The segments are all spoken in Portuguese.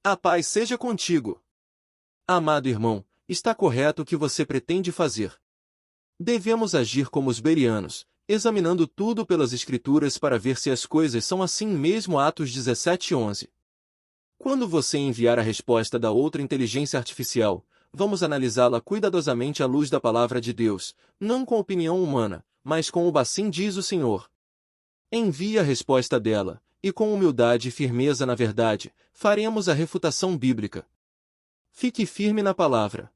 A paz seja contigo. Amado irmão, está correto o que você pretende fazer. Devemos agir como os bereanos, examinando tudo pelas Escrituras para ver se as coisas são assim mesmo. Atos 17:11. Quando você enviar a resposta da outra inteligência artificial, vamos analisá-la cuidadosamente à luz da palavra de Deus, não com opinião humana, mas com o assim diz o Senhor. Envie a resposta dela, e com humildade e firmeza na verdade, faremos a refutação bíblica. Fique firme na palavra.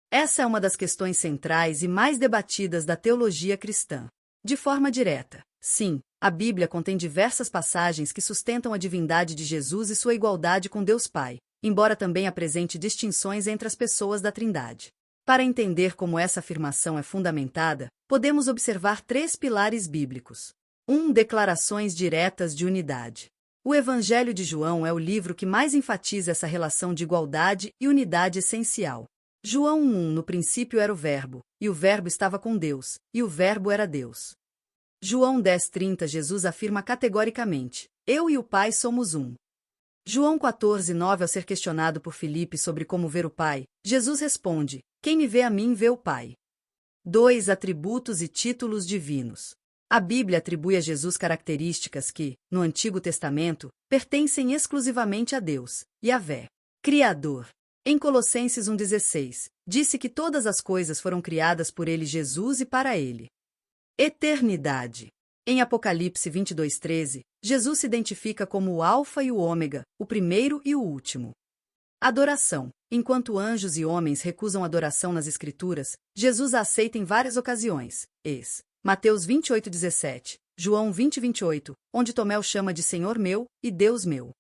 Essa é uma das questões centrais e mais debatidas da teologia cristã. De forma direta, sim, a Bíblia contém diversas passagens que sustentam a divindade de Jesus e sua igualdade com Deus Pai, embora também apresente distinções entre as pessoas da Trindade. Para entender como essa afirmação é fundamentada, podemos observar 3 pilares bíblicos. 1. Declarações diretas de unidade. O Evangelho de João é o livro que mais enfatiza essa relação de igualdade e unidade essencial. João 1. No princípio era o Verbo, e o Verbo estava com Deus, e o Verbo era Deus. João 10:30 Jesus afirma categoricamente: Eu e o Pai somos um. João 14:9 Ao ser questionado por Filipe sobre como ver o Pai, Jesus responde: Quem me vê a mim vê o Pai. 2. Atributos e títulos divinos. A Bíblia atribui a Jesus características que, no Antigo Testamento, pertencem exclusivamente a Deus, Yahvé, Criador. Em Colossenses 1,16, disse que todas as coisas foram criadas por ele Jesus e para ele. Eternidade. Em Apocalipse 22:13, Jesus se identifica como o Alfa e o Ômega, o primeiro e o último. Adoração. Enquanto anjos e homens recusam adoração nas Escrituras, Jesus a aceita em várias ocasiões. Mateus 28:17, João 20:28, onde Tomé o chama de Senhor meu e Deus meu.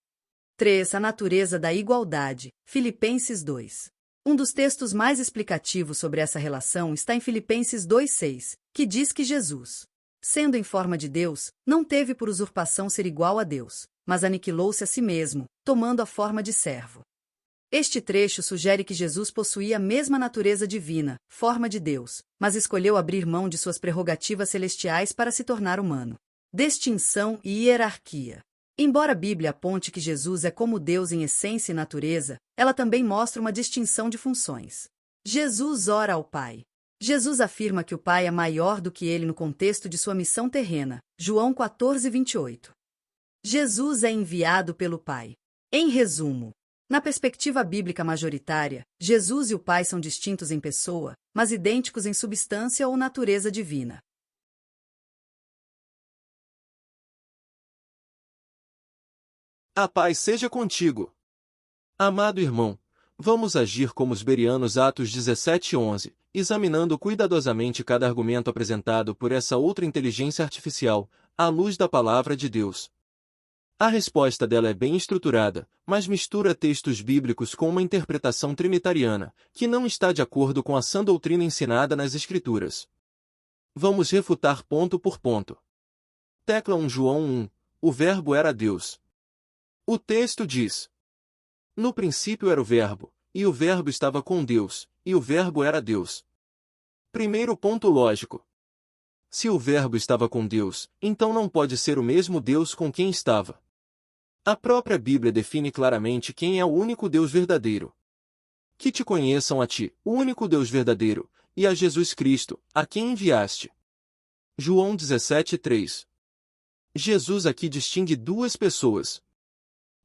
3. A natureza da igualdade. Filipenses 2. Um dos textos mais explicativos sobre essa relação está em Filipenses 2:6, que diz que Jesus, sendo em forma de Deus, não teve por usurpação ser igual a Deus, mas aniquilou-se a si mesmo, tomando a forma de servo. Este trecho sugere que Jesus possuía a mesma natureza divina, forma de Deus, mas escolheu abrir mão de suas prerrogativas celestiais para se tornar humano. Distinção e hierarquia. Embora a Bíblia aponte que Jesus é como Deus em essência e natureza, ela também mostra uma distinção de funções. Jesus ora ao Pai. Jesus afirma que o Pai é maior do que ele no contexto de sua missão terrena, João 14:28. Jesus é enviado pelo Pai. Em resumo, na perspectiva bíblica majoritária, Jesus e o Pai são distintos em pessoa, mas idênticos em substância ou natureza divina. A paz seja contigo. Amado irmão, vamos agir como os bereanos. Atos 17:11, examinando cuidadosamente cada argumento apresentado por essa outra inteligência artificial, à luz da palavra de Deus. A resposta dela é bem estruturada, mas mistura textos bíblicos com uma interpretação trinitariana, que não está de acordo com a sã doutrina ensinada nas Escrituras. Vamos refutar ponto por ponto. Tecla 1 João 1. O Verbo era Deus. O texto diz: No princípio era o Verbo, e o Verbo estava com Deus, e o Verbo era Deus. Primeiro ponto lógico. Se o Verbo estava com Deus, então não pode ser o mesmo Deus com quem estava. A própria Bíblia define claramente quem é o único Deus verdadeiro. Que te conheçam a ti, o único Deus verdadeiro, e a Jesus Cristo, a quem enviaste. João 17:3. Jesus aqui distingue duas pessoas.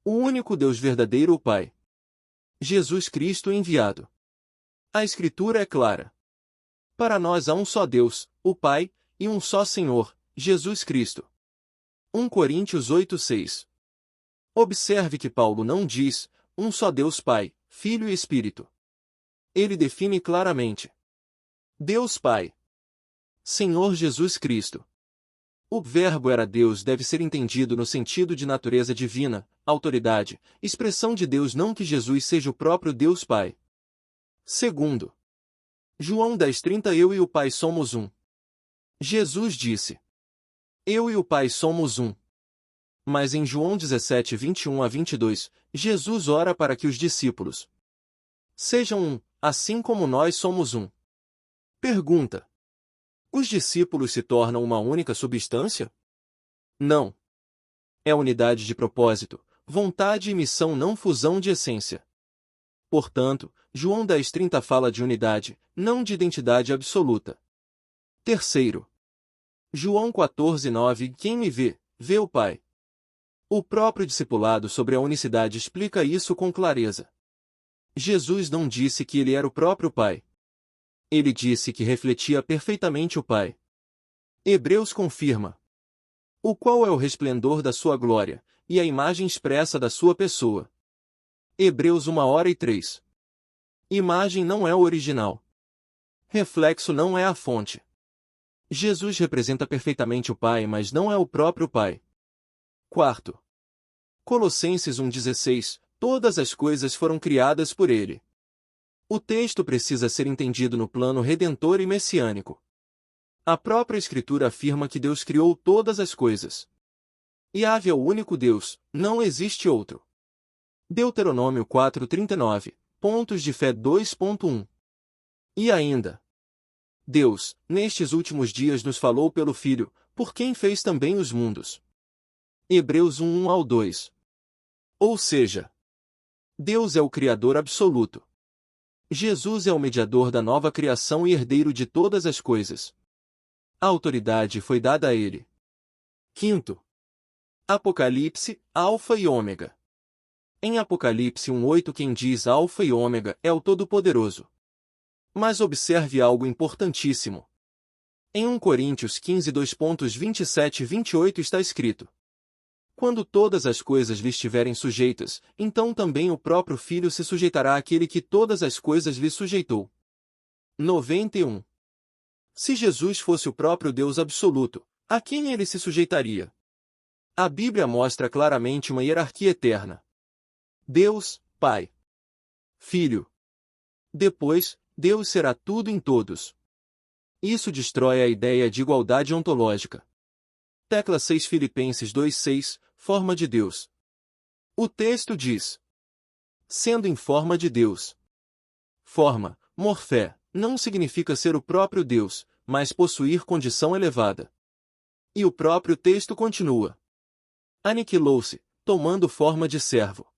O único Deus verdadeiro, o Pai. Jesus Cristo enviado. A Escritura é clara. Para nós há um só Deus, o Pai, e um só Senhor, Jesus Cristo. 1 Coríntios 8:6. Observe que Paulo não diz, um só Deus Pai, Filho e Espírito. Ele define claramente: Deus Pai. Senhor Jesus Cristo. O Verbo era Deus deve ser entendido no sentido de natureza divina, autoridade, expressão de Deus, não que Jesus seja o próprio Deus Pai. Segundo, João 10:30 Eu e o Pai somos um. Jesus disse: Eu e o Pai somos um. Mas em João 17:21-22, Jesus ora para que os discípulos sejam um, assim como nós somos um. Pergunta: os discípulos se tornam uma única substância? Não. É unidade de propósito, vontade e missão, não fusão de essência. Portanto, João 10,30 fala de unidade, não de identidade absoluta. Terceiro. João 14,9 Quem me vê, vê o Pai. O próprio discipulado sobre a unicidade explica isso com clareza. Jesus não disse que ele era o próprio Pai. Ele disse que refletia perfeitamente o Pai. Hebreus confirma. O qual é o resplendor da sua glória, e a imagem expressa da sua pessoa. Hebreus 1:03. Imagem não é o original. Reflexo não é a fonte. Jesus representa perfeitamente o Pai, mas não é o próprio Pai. Quarto. Colossenses 1,16. Todas as coisas foram criadas por ele. O texto precisa ser entendido no plano redentor e messiânico. A própria Escritura afirma que Deus criou todas as coisas. Yahvé é o único Deus, não existe outro. Deuteronômio 4:39, Pontos de Fé 2.1. E ainda. Deus, nestes últimos dias nos falou pelo Filho, por quem fez também os mundos. Hebreus 1:1-2. Ou seja, Deus é o Criador absoluto. Jesus é o mediador da nova criação e herdeiro de todas as coisas. A autoridade foi dada a ele. Quinto. Apocalipse, Alfa e Ômega. Em Apocalipse 1:8 quem diz Alfa e Ômega é o Todo-Poderoso. Mas observe algo importantíssimo. Em 1 Coríntios 15, 2.27 e 28 está escrito: quando todas as coisas lhe estiverem sujeitas, então também o próprio Filho se sujeitará àquele que todas as coisas lhe sujeitou. 91. Se Jesus fosse o próprio Deus absoluto, a quem ele se sujeitaria? A Bíblia mostra claramente uma hierarquia eterna. Deus, Pai. Filho. Depois, Deus será tudo em todos. Isso destrói a ideia de igualdade ontológica. Tecla 6 Filipenses 2:6, forma de Deus. O texto diz: sendo em forma de Deus. Forma, morfé, não significa ser o próprio Deus, mas possuir condição elevada. E o próprio texto continua: aniquilou-se, tomando forma de servo.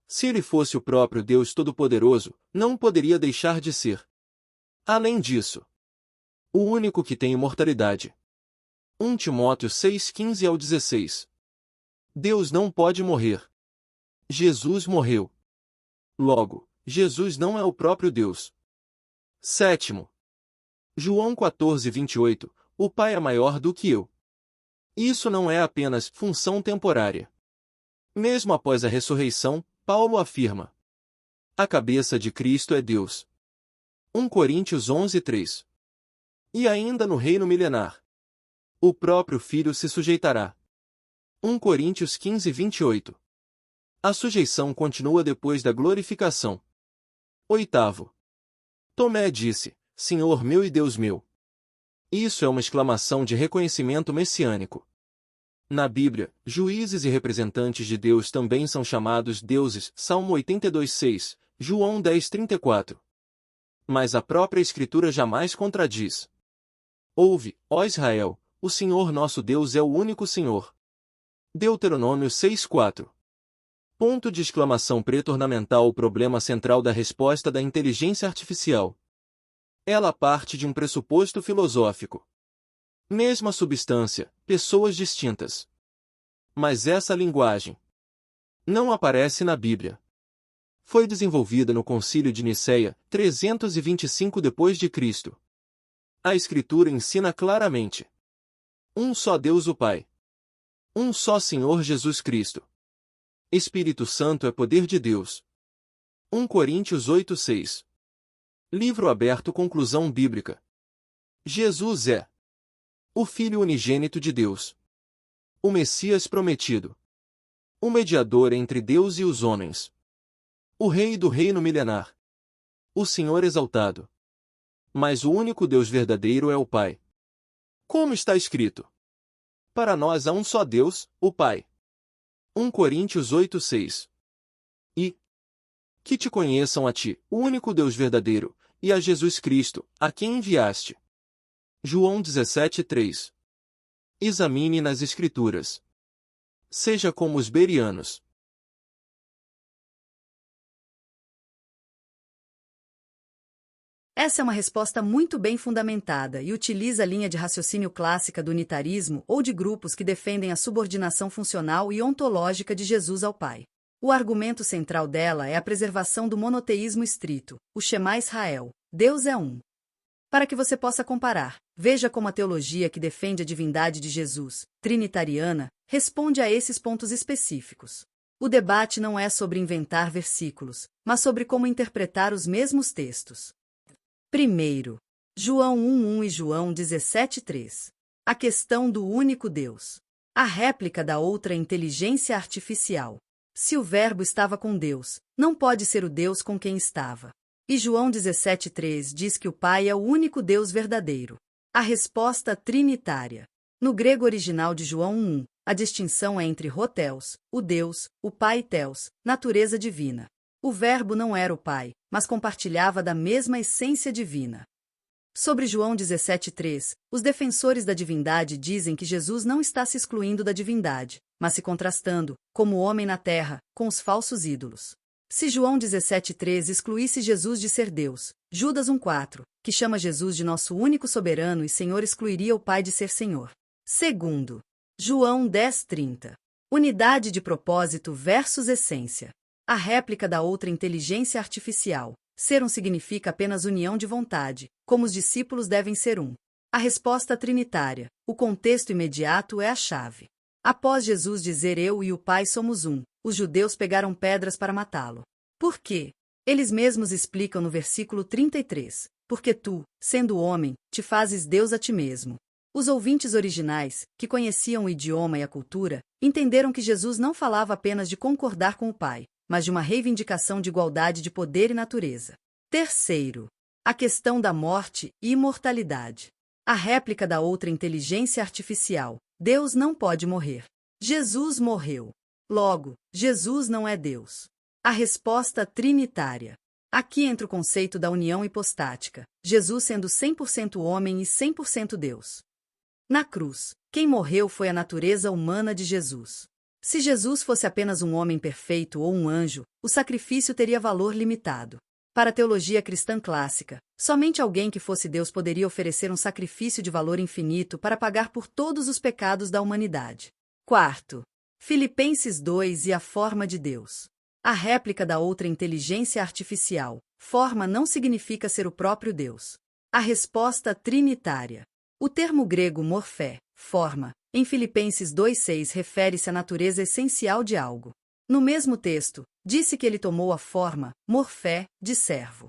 Se ele fosse o próprio Deus Todo-Poderoso, não poderia deixar de ser. Além disso, o único que tem imortalidade. 1 Timóteo 6:15-16. Deus não pode morrer. Jesus morreu. Logo, Jesus não é o próprio Deus. Sétimo. João 14:28. O Pai é maior do que eu. Isso não é apenas função temporária. Mesmo após a ressurreição, Paulo afirma: a cabeça de Cristo é Deus. 1 Coríntios 11:3. E ainda no reino milenar, o próprio Filho se sujeitará. 1 Coríntios 15:28. A sujeição continua depois da glorificação. Oitavo. Tomé disse: Senhor meu e Deus meu. Isso é uma exclamação de reconhecimento messiânico. Na Bíblia, juízes e representantes de Deus também são chamados deuses, Salmo 82:6, João 10:34. Mas a própria Escritura jamais contradiz. Ouve, ó Israel, o Senhor nosso Deus é o único Senhor. Deuteronômio 6:4. Ponto de exclamação preto-ornamental. O problema central da resposta da inteligência artificial. Ela parte de um pressuposto filosófico. Mesma substância, pessoas distintas. Mas essa linguagem não aparece na Bíblia. Foi desenvolvida no Concílio de Nicéia, 325 d.C. A Escritura ensina claramente: um só Deus o Pai. Um só Senhor Jesus Cristo. Espírito Santo é poder de Deus. 1 Coríntios 8:6. Livro aberto. Conclusão bíblica. Jesus é o Filho unigênito de Deus. O Messias prometido. O mediador entre Deus e os homens. O Rei do reino milenar. O Senhor exaltado. Mas o único Deus verdadeiro é o Pai. Como está escrito: para nós há um só Deus, o Pai. 1 Coríntios 8:6. E que te conheçam a ti, o único Deus verdadeiro, e a Jesus Cristo, a quem enviaste. João 17:3. Examine nas Escrituras. Seja como os bereanos. Essa é uma resposta muito bem fundamentada e utiliza a linha de raciocínio clássica do unitarismo ou de grupos que defendem a subordinação funcional e ontológica de Jesus ao Pai. O argumento central dela é a preservação do monoteísmo estrito, o Shema Israel, Deus é um. Para que você possa comparar, veja como a teologia que defende a divindade de Jesus, trinitariana, responde a esses pontos específicos. O debate não é sobre inventar versículos, mas sobre como interpretar os mesmos textos. Primeiro, João 1:1 e João 17:3. A questão do único Deus. A réplica da outra inteligência artificial. Se o Verbo estava com Deus, não pode ser o Deus com quem estava. E João 17:3 diz que o Pai é o único Deus verdadeiro. A resposta trinitária. No grego original de João 1, a distinção é entre Hotheos, o Deus, o Pai Theos, natureza divina. O Verbo não era o Pai, mas compartilhava da mesma essência divina. Sobre João 17:3, os defensores da divindade dizem que Jesus não está se excluindo da divindade, mas se contrastando, como homem na terra, com os falsos ídolos. Se João 17:3 excluísse Jesus de ser Deus, Judas 1:4, que chama Jesus de nosso único soberano e Senhor, excluiria o Pai de ser Senhor. Segundo, João 10:30. Unidade de propósito versus essência. A réplica da outra inteligência artificial. Ser um significa apenas união de vontade, como os discípulos devem ser um. A resposta trinitária. O contexto imediato é a chave. Após Jesus dizer eu e o Pai somos um, os judeus pegaram pedras para matá-lo. Por quê? Eles mesmos explicam no versículo 33. Porque tu, sendo homem, te fazes Deus a ti mesmo. Os ouvintes originais, que conheciam o idioma e a cultura, entenderam que Jesus não falava apenas de concordar com o Pai, mas de uma reivindicação de igualdade de poder e natureza. Terceiro, a questão da morte e imortalidade. A réplica da outra inteligência artificial. Deus não pode morrer. Jesus morreu. Logo, Jesus não é Deus. A resposta trinitária. Aqui entra o conceito da união hipostática, Jesus sendo 100% homem e 100% Deus. Na cruz, quem morreu foi a natureza humana de Jesus. Se Jesus fosse apenas um homem perfeito ou um anjo, o sacrifício teria valor limitado. Para a teologia cristã clássica, somente alguém que fosse Deus poderia oferecer um sacrifício de valor infinito para pagar por todos os pecados da humanidade. Quarto, Filipenses 2 e a forma de Deus. A réplica da outra inteligência artificial. Forma não significa ser o próprio Deus. A resposta trinitária. O termo grego morfé, forma, em Filipenses 2:6 refere-se à natureza essencial de algo. No mesmo texto, disse que ele tomou a forma, morfé, de servo.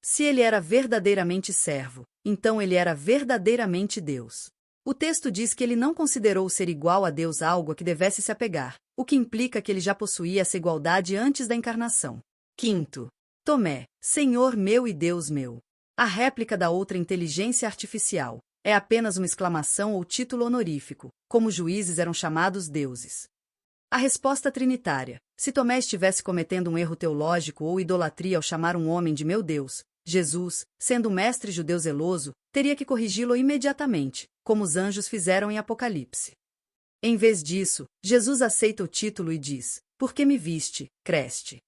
Se ele era verdadeiramente servo, então ele era verdadeiramente Deus. O texto diz que ele não considerou ser igual a Deus algo a que devesse se apegar, o que implica que ele já possuía essa igualdade antes da encarnação. Quinto, Tomé, Senhor meu e Deus meu. A réplica da outra inteligência artificial. É apenas uma exclamação ou título honorífico, como os juízes eram chamados deuses. A resposta trinitária. Se Tomé estivesse cometendo um erro teológico ou idolatria ao chamar um homem de meu Deus, Jesus, sendo um mestre judeu zeloso, teria que corrigi-lo imediatamente, como os anjos fizeram em Apocalipse. Em vez disso, Jesus aceita o título e diz, porque me viste, creste.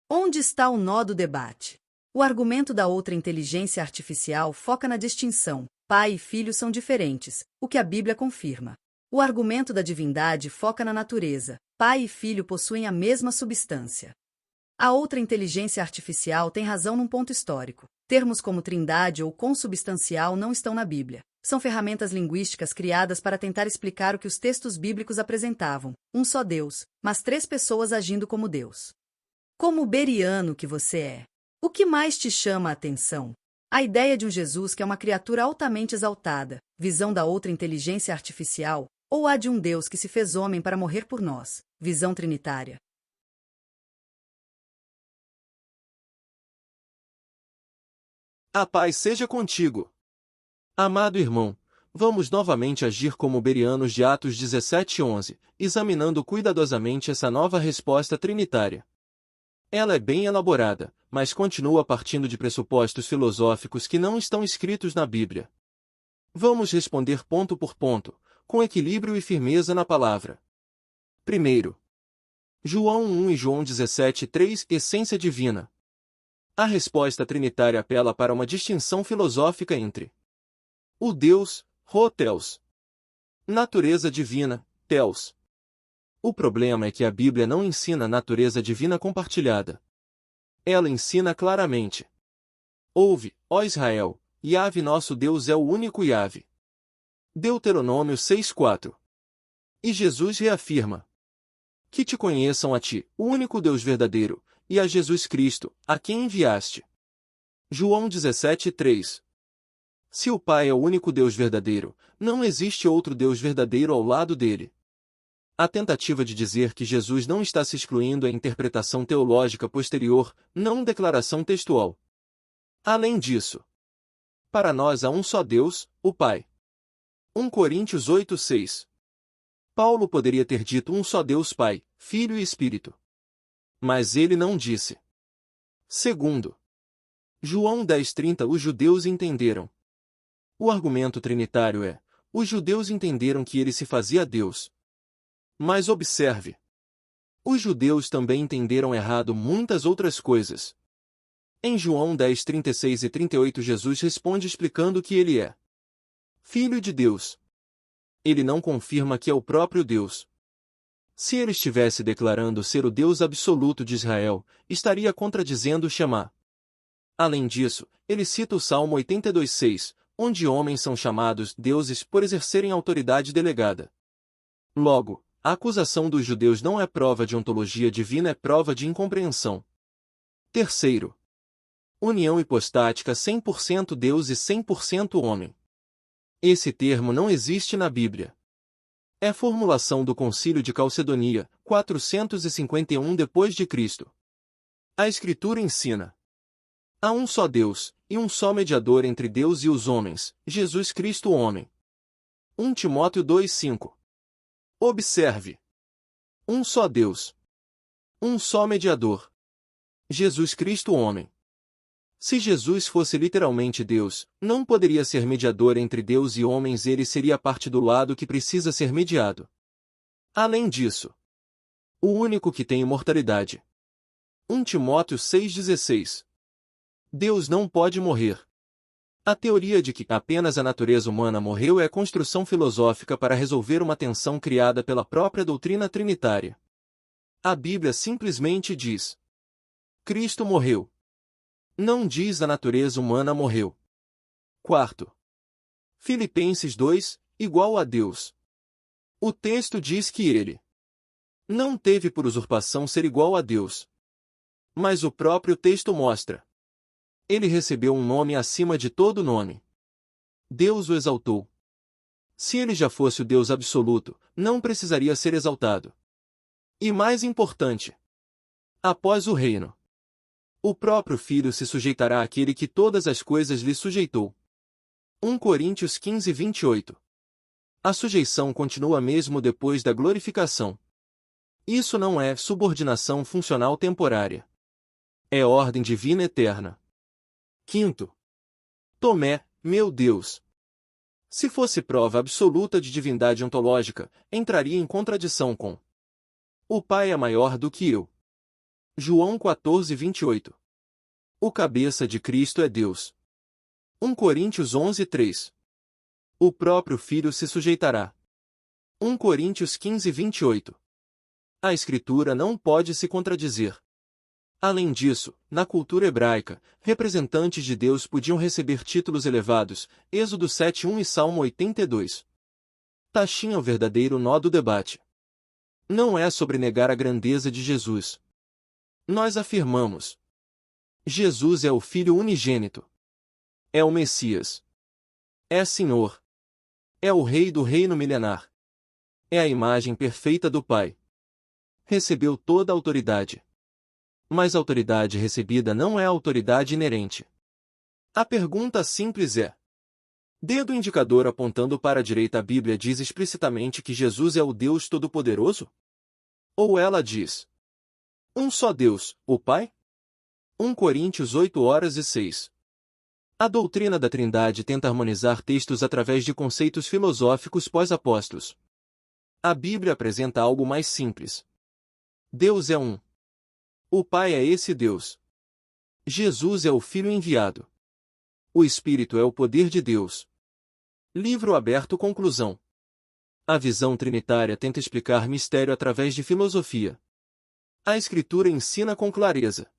Onde está o nó do debate? O argumento da outra inteligência artificial foca na distinção. Pai e filho são diferentes, o que a Bíblia confirma. O argumento da divindade foca na natureza. Pai e filho possuem a mesma substância. A outra inteligência artificial tem razão num ponto histórico. Termos como trindade ou consubstancial não estão na Bíblia. São ferramentas linguísticas criadas para tentar explicar o que os textos bíblicos apresentavam. Um só Deus, mas três pessoas agindo como Deus. Como beriano que você é. O que mais te chama a atenção? A ideia de um Jesus que é uma criatura altamente exaltada, visão da outra inteligência artificial, ou a de um Deus que se fez homem para morrer por nós, visão trinitária. A paz seja contigo. Amado irmão, vamos novamente agir como berianos de Atos 17:11, examinando cuidadosamente essa nova resposta trinitária. Ela é bem elaborada, mas continua partindo de pressupostos filosóficos que não estão escritos na Bíblia. Vamos responder ponto por ponto, com equilíbrio e firmeza na palavra. Primeiro, João 1 e João 17:3 Essência divina. A resposta trinitária apela para uma distinção filosófica entre o Deus, Ho Theos, natureza divina, Theos. O problema é que a Bíblia não ensina a natureza divina compartilhada. Ela ensina claramente: ouve, ó Israel, Yahvé nosso Deus é o único Yahvé. Deuteronômio 6:4. E Jesus reafirma: que te conheçam a ti, o único Deus verdadeiro, e a Jesus Cristo, a quem enviaste. João 17:3. Se o Pai é o único Deus verdadeiro, não existe outro Deus verdadeiro ao lado dele. A tentativa de dizer que Jesus não está se excluindo é interpretação teológica posterior, não declaração textual. Além disso, para nós há um só Deus, o Pai. 1 Coríntios 8:6. Paulo poderia ter dito um só Deus Pai, Filho e Espírito. Mas ele não disse. Segundo, João 10:30 Os judeus entenderam. O argumento trinitário é: os judeus entenderam que ele se fazia Deus. Mas observe. Os judeus também entenderam errado muitas outras coisas. Em João 10:36 e 38 Jesus responde explicando que ele é Filho de Deus. Ele não confirma que é o próprio Deus. Se ele estivesse declarando ser o Deus absoluto de Israel, estaria contradizendo o Shema. Além disso, ele cita o Salmo 82:6, onde homens são chamados deuses por exercerem autoridade delegada. Logo, a acusação dos judeus não é prova de ontologia divina, é prova de incompreensão. Terceiro, união hipostática 100% Deus e 100% homem. Esse termo não existe na Bíblia. É formulação do Concílio de Calcedonia, 451 d.C. A Escritura ensina: há um só Deus, e um só mediador entre Deus e os homens, Jesus Cristo homem. 1 Timóteo 2:5. Observe: um só Deus. Um só mediador. Jesus Cristo homem. Se Jesus fosse literalmente Deus, não poderia ser mediador entre Deus e homens, ele seria parte do lado que precisa ser mediado. Além disso, o único que tem imortalidade. 1 Timóteo 6,16. Deus não pode morrer. A teoria de que apenas a natureza humana morreu é construção filosófica para resolver uma tensão criada pela própria doutrina trinitária. A Bíblia simplesmente diz: Cristo morreu. Não diz a natureza humana morreu. Quarto, Filipenses 2, igual a Deus. O texto diz que ele não teve por usurpação ser igual a Deus. Mas o próprio texto mostra: ele recebeu um nome acima de todo nome. Deus o exaltou. Se ele já fosse o Deus absoluto, não precisaria ser exaltado. E mais importante, após o reino, o próprio Filho se sujeitará àquele que todas as coisas lhe sujeitou. 1 Coríntios 15:28. A sujeição continua mesmo depois da glorificação. Isso não é subordinação funcional temporária. É ordem divina eterna. Quinto, Tomé, meu Deus. Se fosse prova absoluta de divindade ontológica, entraria em contradição com: o Pai é maior do que eu. João 14:28. O cabeça de Cristo é Deus. 1 Coríntios 11:3. O próprio Filho se sujeitará. 1 Coríntios 15:28. A Escritura não pode se contradizer. Além disso, na cultura hebraica, representantes de Deus podiam receber títulos elevados, Êxodo 7:1 e Salmo 82. Taxinha o verdadeiro nó do debate. Não é sobre negar a grandeza de Jesus. Nós afirmamos: Jesus é o Filho unigênito. É o Messias. É Senhor. É o Rei do reino milenar. É a imagem perfeita do Pai. Recebeu toda a autoridade. Mas a autoridade recebida não é a autoridade inerente. A pergunta simples é: dedo indicador apontando para a direita, a Bíblia diz explicitamente que Jesus é o Deus Todo-Poderoso? Ou ela diz: um só Deus, o Pai? 1 Coríntios 8:6. A doutrina da Trindade tenta harmonizar textos através de conceitos filosóficos pós-apóstolos. A Bíblia apresenta algo mais simples. Deus é um. O Pai é esse Deus. Jesus é o Filho enviado. O Espírito é o poder de Deus. Livro aberto. Conclusão. A visão trinitária tenta explicar mistério através de filosofia. A Escritura ensina com clareza.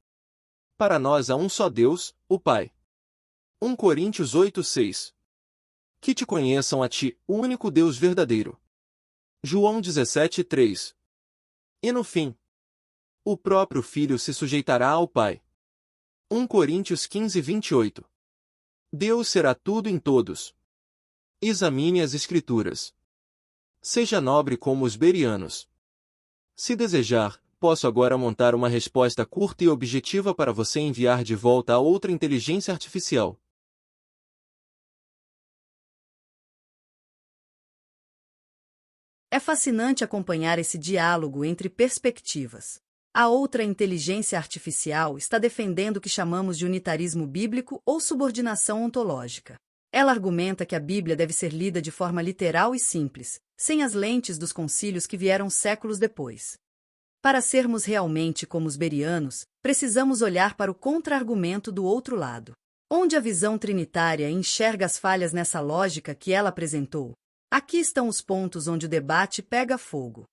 Para nós há um só Deus, o Pai. 1 Coríntios 8:6. Que te conheçam a ti, o único Deus verdadeiro. João 17:3. E no fim, o próprio Filho se sujeitará ao Pai. 1 Coríntios 15:28. Deus será tudo em todos. Examine as Escrituras. Seja nobre como os bereanos. Se desejar, posso agora montar uma resposta curta e objetiva para você enviar de volta a outra inteligência artificial. É fascinante acompanhar esse diálogo entre perspectivas. A outra inteligência artificial está defendendo o que chamamos de unitarismo bíblico ou subordinação ontológica. Ela argumenta que a Bíblia deve ser lida de forma literal e simples, sem as lentes dos concílios que vieram séculos depois. Para sermos realmente como os bereanos, precisamos olhar para o contra-argumento do outro lado. Onde a visão trinitária enxerga as falhas nessa lógica que ela apresentou? Aqui estão os pontos onde o debate pega fogo.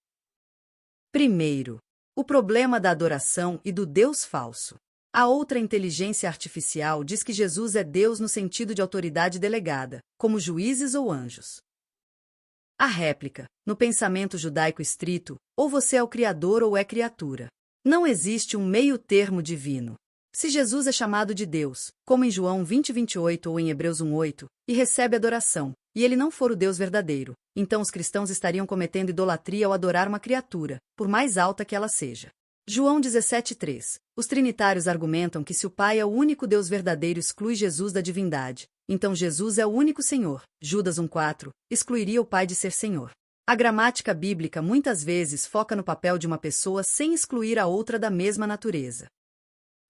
Primeiro, o problema da adoração e do Deus falso. A outra inteligência artificial diz que Jesus é Deus no sentido de autoridade delegada, como juízes ou anjos. A réplica: no pensamento judaico estrito, ou você é o Criador ou é criatura. Não existe um meio-termo divino. Se Jesus é chamado de Deus, como em João 20:28 ou em Hebreus 1:8, e recebe adoração, e ele não for o Deus verdadeiro, então os cristãos estariam cometendo idolatria ao adorar uma criatura, por mais alta que ela seja. João 17:3. Os trinitários argumentam que se o Pai é o único Deus verdadeiro exclui Jesus da divindade, então Jesus é o único Senhor. Judas 1:4 excluiria o Pai de ser Senhor. A gramática bíblica muitas vezes foca no papel de uma pessoa sem excluir a outra da mesma natureza.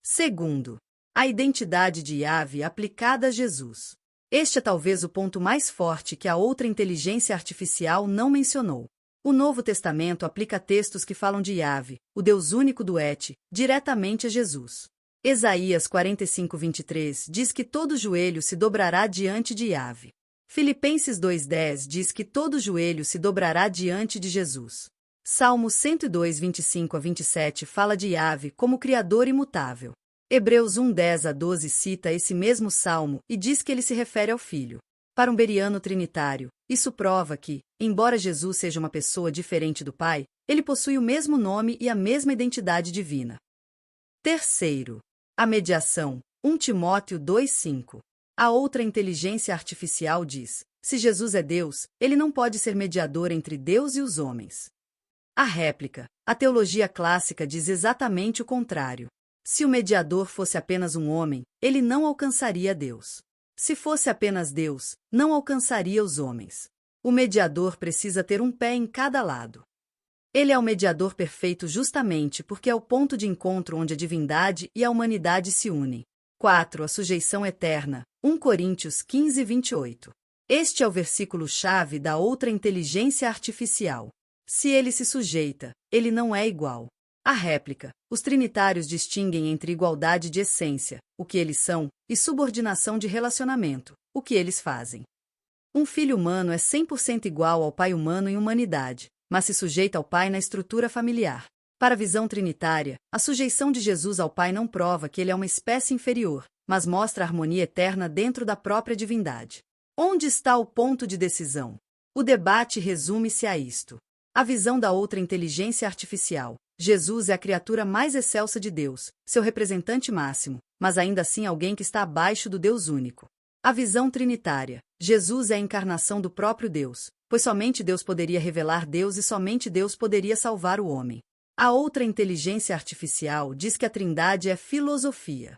Segundo, a identidade de Yahvé aplicada a Jesus. Este é talvez o ponto mais forte que a outra inteligência artificial não mencionou. O Novo Testamento aplica textos que falam de Yahvé, o Deus único do Et, diretamente a Jesus. Isaías 45:23 diz que todo joelho se dobrará diante de Yahvé. Filipenses 2:10 diz que todo joelho se dobrará diante de Jesus. Salmo 102:25-27 fala de Yahvé como Criador imutável. Hebreus 1:10-12 cita esse mesmo salmo e diz que ele se refere ao Filho. Para um bereano trinitário, isso prova que, embora Jesus seja uma pessoa diferente do Pai, ele possui o mesmo nome e a mesma identidade divina. Terceiro, a mediação. 1 Timóteo 2:5. A outra inteligência artificial diz: se Jesus é Deus, ele não pode ser mediador entre Deus e os homens. A réplica: a teologia clássica diz exatamente o contrário. Se o mediador fosse apenas um homem, ele não alcançaria Deus. Se fosse apenas Deus, não alcançaria os homens. O mediador precisa ter um pé em cada lado. Ele é o mediador perfeito justamente porque é o ponto de encontro onde a divindade e a humanidade se unem. 4. A sujeição eterna. 1 Coríntios 15:28. Este é o versículo-chave da outra inteligência artificial. Se ele se sujeita, ele não é igual. A réplica: os trinitários distinguem entre igualdade de essência, o que eles são, e subordinação de relacionamento, o que eles fazem. Um filho humano é 100% igual ao pai humano em humanidade, mas se sujeita ao pai na estrutura familiar. Para a visão trinitária, a sujeição de Jesus ao Pai não prova que ele é uma espécie inferior, mas mostra a harmonia eterna dentro da própria divindade. Onde está o ponto de decisão? O debate resume-se a isto. A visão da outra inteligência artificial. Jesus é a criatura mais excelsa de Deus, seu representante máximo, mas ainda assim alguém que está abaixo do Deus único. A visão trinitária. Jesus é a encarnação do próprio Deus, pois somente Deus poderia revelar Deus e somente Deus poderia salvar o homem. A outra inteligência artificial diz que a Trindade é filosofia.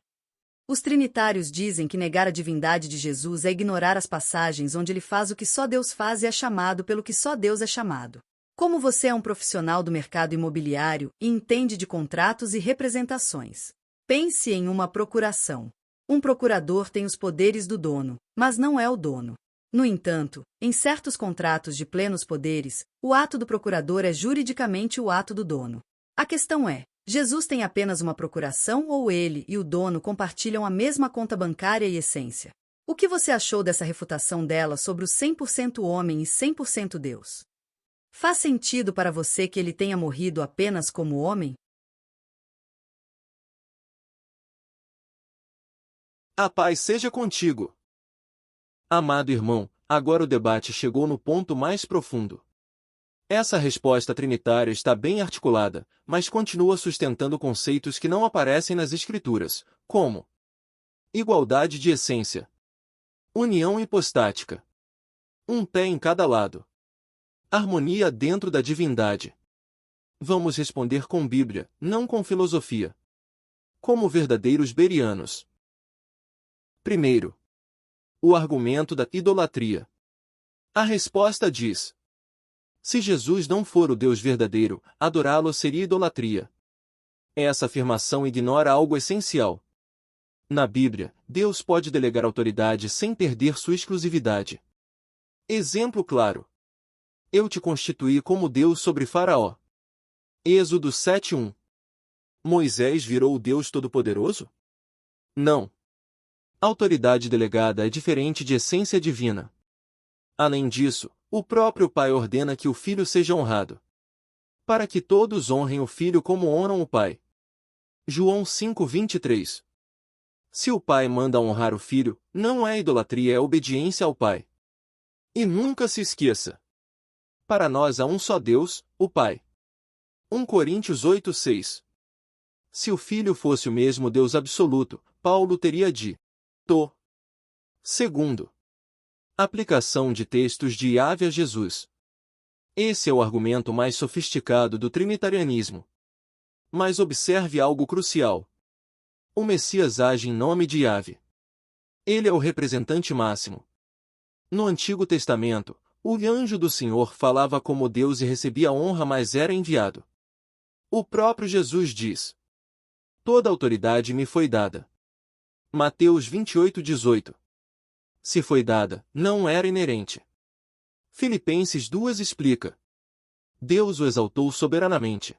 Os trinitários dizem que negar a divindade de Jesus é ignorar as passagens onde ele faz o que só Deus faz e é chamado pelo que só Deus é chamado. Como você é um profissional do mercado imobiliário e entende de contratos e representações, pense em uma procuração. Um procurador tem os poderes do dono, mas não é o dono. No entanto, em certos contratos de plenos poderes, o ato do procurador é juridicamente o ato do dono. A questão é: Jesus tem apenas uma procuração ou ele e o dono compartilham a mesma conta bancária e essência? O que você achou dessa refutação dela sobre o 100% homem e 100% Deus? Faz sentido para você que ele tenha morrido apenas como homem? A paz seja contigo. Amado irmão, agora o debate chegou no ponto mais profundo. Essa resposta trinitária está bem articulada, mas continua sustentando conceitos que não aparecem nas Escrituras, como igualdade de essência, união hipostática, um pé em cada lado, harmonia dentro da divindade. Vamos responder com Bíblia, não com filosofia. Como verdadeiros berianos. Primeiro, o argumento da idolatria. A resposta diz: se Jesus não for o Deus verdadeiro, adorá-lo seria idolatria. Essa afirmação ignora algo essencial. Na Bíblia, Deus pode delegar autoridade sem perder sua exclusividade. Exemplo claro. Eu te constituí como Deus sobre Faraó. Êxodo 7:1. Moisés virou o Deus Todo-Poderoso? Não. Autoridade delegada é diferente de essência divina. Além disso, o próprio Pai ordena que o Filho seja honrado, para que todos honrem o Filho como honram o Pai. João 5:23. Se o Pai manda honrar o Filho, não é idolatria, é obediência ao Pai. E nunca se esqueça: para nós há um só Deus, o Pai. 1 Coríntios 8:6. Se o Filho fosse o mesmo Deus absoluto, Paulo teria dito: Segundo, aplicação de textos de Yahvé a Jesus. Esse é o argumento mais sofisticado do trinitarianismo. Mas observe algo crucial. O Messias age em nome de Yahvé. Ele é o representante máximo. No Antigo Testamento, o anjo do Senhor falava como Deus e recebia honra, mas era enviado. O próprio Jesus diz: toda autoridade me foi dada. Mateus 28:18. Se foi dada, não era inerente. Filipenses 2 explica: Deus o exaltou soberanamente.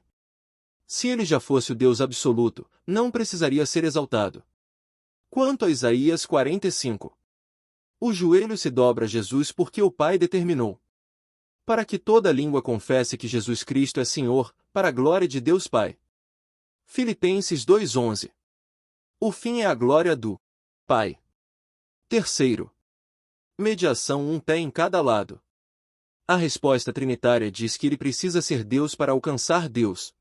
Se ele já fosse o Deus absoluto, não precisaria ser exaltado. Quanto a Isaías 45. O joelho se dobra a Jesus porque o Pai determinou. Para que toda língua confesse que Jesus Cristo é Senhor, para a glória de Deus Pai. Filipenses 2:11. O fim é a glória do Pai. Terceiro, mediação, um pé em cada lado. A resposta trinitária diz que ele precisa ser Deus para alcançar Deus.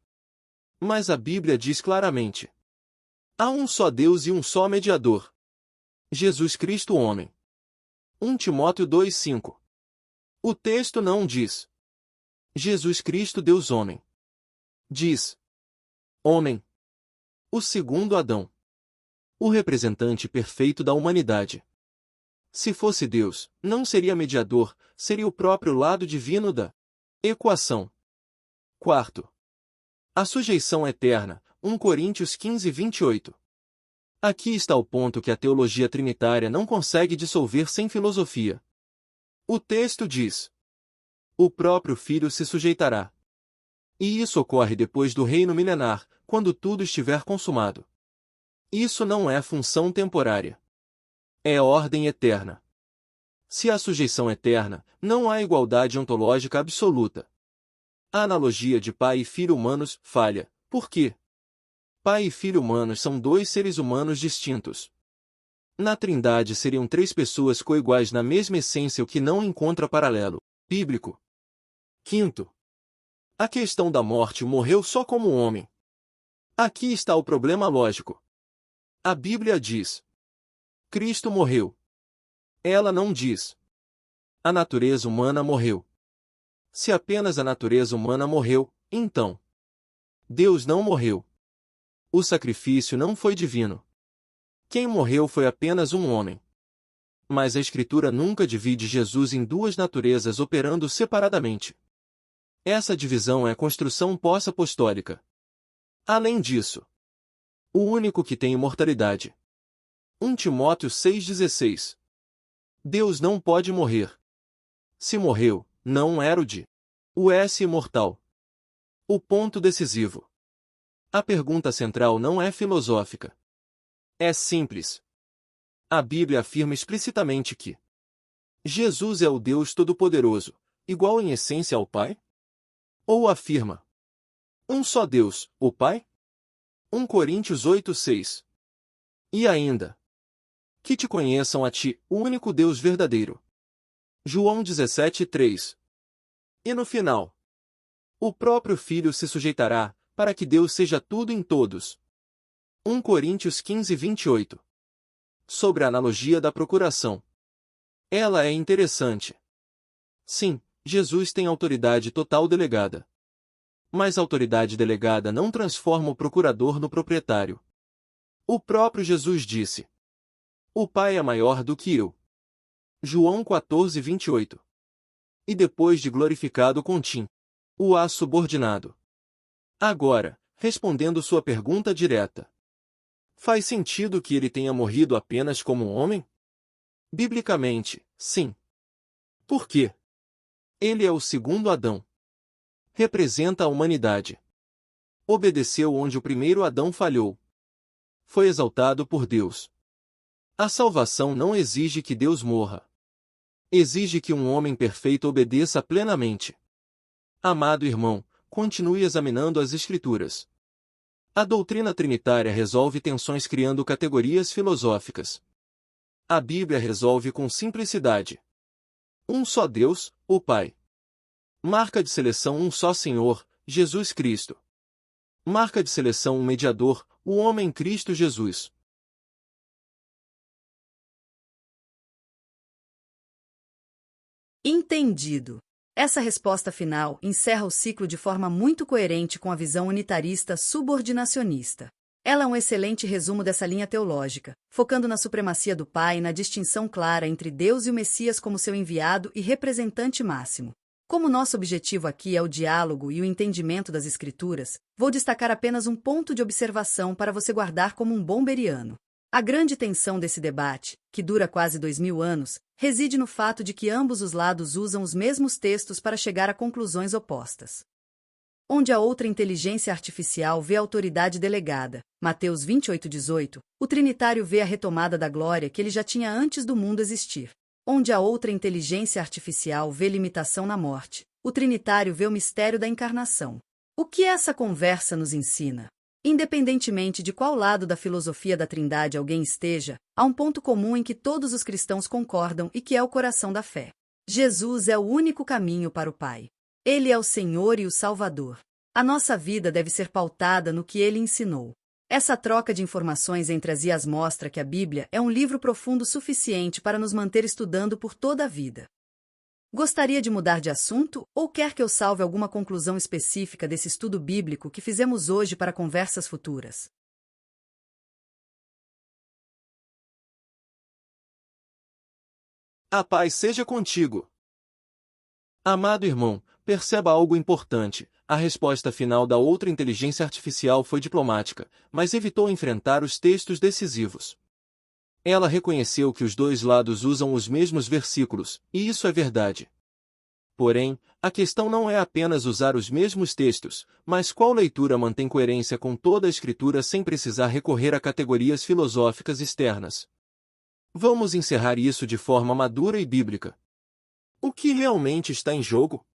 Mas a Bíblia diz claramente: há um só Deus e um só mediador. Jesus Cristo homem. 1 Timóteo 2:5. O texto não diz Jesus Cristo Deus homem. Diz homem. O segundo Adão. O representante perfeito da humanidade. Se fosse Deus, não seria mediador, seria o próprio lado divino da equação. Quarto, a sujeição eterna, 1 Coríntios 15:28. Aqui está o ponto que a teologia trinitária não consegue dissolver sem filosofia. O texto diz: o próprio Filho se sujeitará. E isso ocorre depois do reino milenar, quando tudo estiver consumado. Isso não é função temporária. É ordem eterna. Se há sujeição eterna, não há igualdade ontológica absoluta. A analogia de pai e filho humanos falha. Por quê? Pai e filho humanos são dois seres humanos distintos. Na Trindade seriam três pessoas coiguais na mesma essência, o que não encontra paralelo bíblico. Quinto, a questão da morte, morreu só como homem. Aqui está o problema lógico. A Bíblia diz: Cristo morreu. Ela não diz: a natureza humana morreu. Se apenas a natureza humana morreu, então Deus não morreu. O sacrifício não foi divino. Quem morreu foi apenas um homem. Mas a Escritura nunca divide Jesus em duas naturezas operando separadamente. Essa divisão é construção pós-apostólica. Além disso, o único que tem imortalidade 1 Timóteo 6,16. Deus não pode morrer. Se morreu, não era o S imortal. O ponto decisivo. A pergunta central não é filosófica. É simples. A Bíblia afirma explicitamente que Jesus é o Deus Todo-Poderoso, igual em essência ao Pai? Ou afirma um só Deus, o Pai? 1 Coríntios 8,6. E ainda, que te conheçam a ti, o único Deus verdadeiro. João 17,3. E no final, o próprio Filho se sujeitará, para que Deus seja tudo em todos. 1 Coríntios 15:28. Sobre a analogia da procuração. Ela é interessante. Sim, Jesus tem autoridade total delegada. Mas a autoridade delegada não transforma o procurador no proprietário. O próprio Jesus disse: o Pai é maior do que eu. João 14:28. E depois de glorificado o há subordinado. Agora, respondendo sua pergunta direta. Faz sentido que ele tenha morrido apenas como um homem? Biblicamente, sim. Por quê? Ele é o segundo Adão. Representa a humanidade. Obedeceu onde o primeiro Adão falhou. Foi exaltado por Deus. A salvação não exige que Deus morra. Exige que um homem perfeito obedeça plenamente. Amado irmão, continue examinando as Escrituras. A doutrina trinitária resolve tensões criando categorias filosóficas. A Bíblia resolve com simplicidade. Um só Deus, o Pai. Marca de seleção um só Senhor, Jesus Cristo. Marca de seleção um mediador, o homem Cristo Jesus. Entendido. Essa resposta final encerra o ciclo de forma muito coerente com a visão unitarista subordinacionista. Ela é um excelente resumo dessa linha teológica, focando na supremacia do Pai e na distinção clara entre Deus e o Messias como seu enviado e representante máximo. Como nosso objetivo aqui é o diálogo e o entendimento das Escrituras, vou destacar apenas um ponto de observação para você guardar como um bom beriano. A grande tensão desse debate, que dura quase 2000 anos, reside no fato de que ambos os lados usam os mesmos textos para chegar a conclusões opostas. Onde a outra inteligência artificial vê a autoridade delegada, Mateus 28:18, o Trinitário vê a retomada da glória que ele já tinha antes do mundo existir. Onde a outra inteligência artificial vê limitação na morte, o Trinitário vê o mistério da encarnação. O que essa conversa nos ensina? Independentemente de qual lado da filosofia da Trindade alguém esteja, há um ponto comum em que todos os cristãos concordam e que é o coração da fé. Jesus é o único caminho para o Pai. Ele é o Senhor e o Salvador. A nossa vida deve ser pautada no que ele ensinou. Essa troca de informações entre as IAs mostra que a Bíblia é um livro profundo suficiente para nos manter estudando por toda a vida. Gostaria de mudar de assunto ou quer que eu salve alguma conclusão específica desse estudo bíblico que fizemos hoje para conversas futuras? A paz seja contigo. Amado irmão, perceba algo importante. A resposta final da outra inteligência artificial foi diplomática, mas evitou enfrentar os textos decisivos. Ela reconheceu que os dois lados usam os mesmos versículos, e isso é verdade. Porém, a questão não é apenas usar os mesmos textos, mas qual leitura mantém coerência com toda a Escritura sem precisar recorrer a categorias filosóficas externas. Vamos encerrar isso de forma madura e bíblica. O que realmente está em jogo?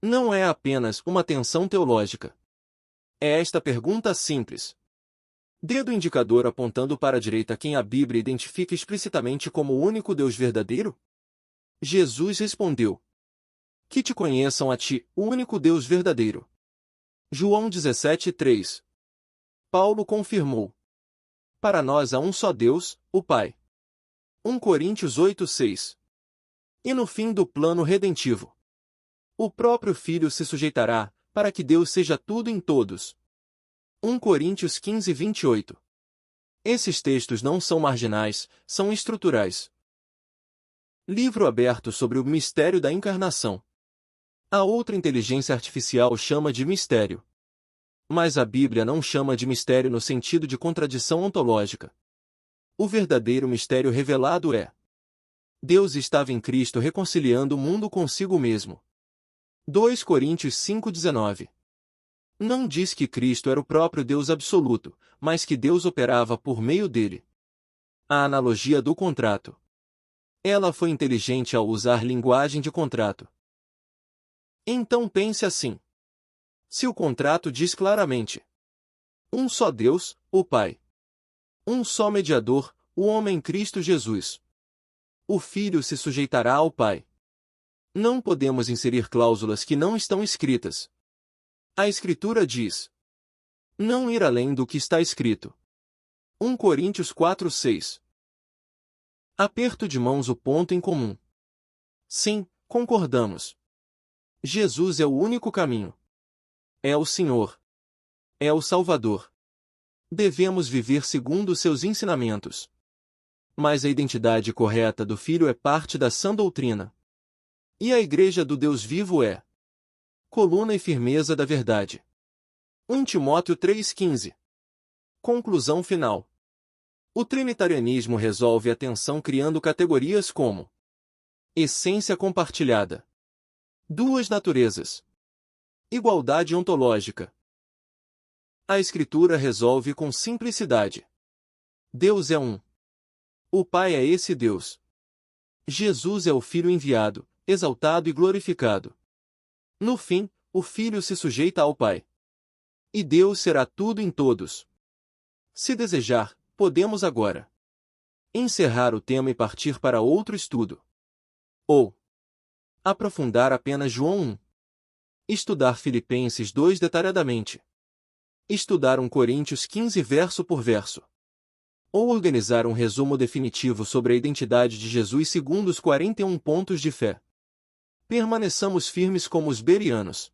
Não é apenas uma tensão teológica. É esta pergunta simples. Dedo indicador apontando para a direita quem a Bíblia identifica explicitamente como o único Deus verdadeiro? Jesus respondeu: que te conheçam a ti, o único Deus verdadeiro. João 17:3. Paulo confirmou: para nós há um só Deus, o Pai. 1 Coríntios 8:6. E no fim do plano redentivo, o próprio Filho se sujeitará, para que Deus seja tudo em todos. 1 Coríntios 15:28. Esses textos não são marginais, são estruturais. Livro aberto sobre o mistério da encarnação. A outra inteligência artificial chama de mistério. Mas a Bíblia não chama de mistério no sentido de contradição ontológica. O verdadeiro mistério revelado é: Deus estava em Cristo reconciliando o mundo consigo mesmo. 2 Coríntios 5,19. Não diz que Cristo era o próprio Deus absoluto, mas que Deus operava por meio dele. A analogia do contrato. Ela foi inteligente ao usar linguagem de contrato. Então pense assim. Se o contrato diz claramente: um só Deus, o Pai. Um só mediador, o homem Cristo Jesus. O Filho se sujeitará ao Pai. Não podemos inserir cláusulas que não estão escritas. A Escritura diz: não ir além do que está escrito. 1 Coríntios 4:6. Aperto de mãos o ponto em comum. Sim, concordamos. Jesus é o único caminho. É o Senhor. É o Salvador. Devemos viver segundo seus ensinamentos. Mas a identidade correta do Filho é parte da sã doutrina. E a Igreja do Deus vivo é coluna e firmeza da verdade. 1 Timóteo 3,15. Conclusão final. O trinitarianismo resolve a tensão criando categorias como essência compartilhada, duas naturezas, igualdade ontológica. A Escritura resolve com simplicidade. Deus é um. O Pai é esse Deus. Jesus é o Filho enviado, exaltado e glorificado. No fim, o Filho se sujeita ao Pai. E Deus será tudo em todos. Se desejar, podemos agora encerrar o tema e partir para outro estudo. Ou aprofundar apenas João 1. Estudar Filipenses 2 detalhadamente. Estudar 1 Coríntios 15 verso por verso. Ou organizar um resumo definitivo sobre a identidade de Jesus segundo os 41 pontos de fé. Permaneçamos firmes como os bereanos.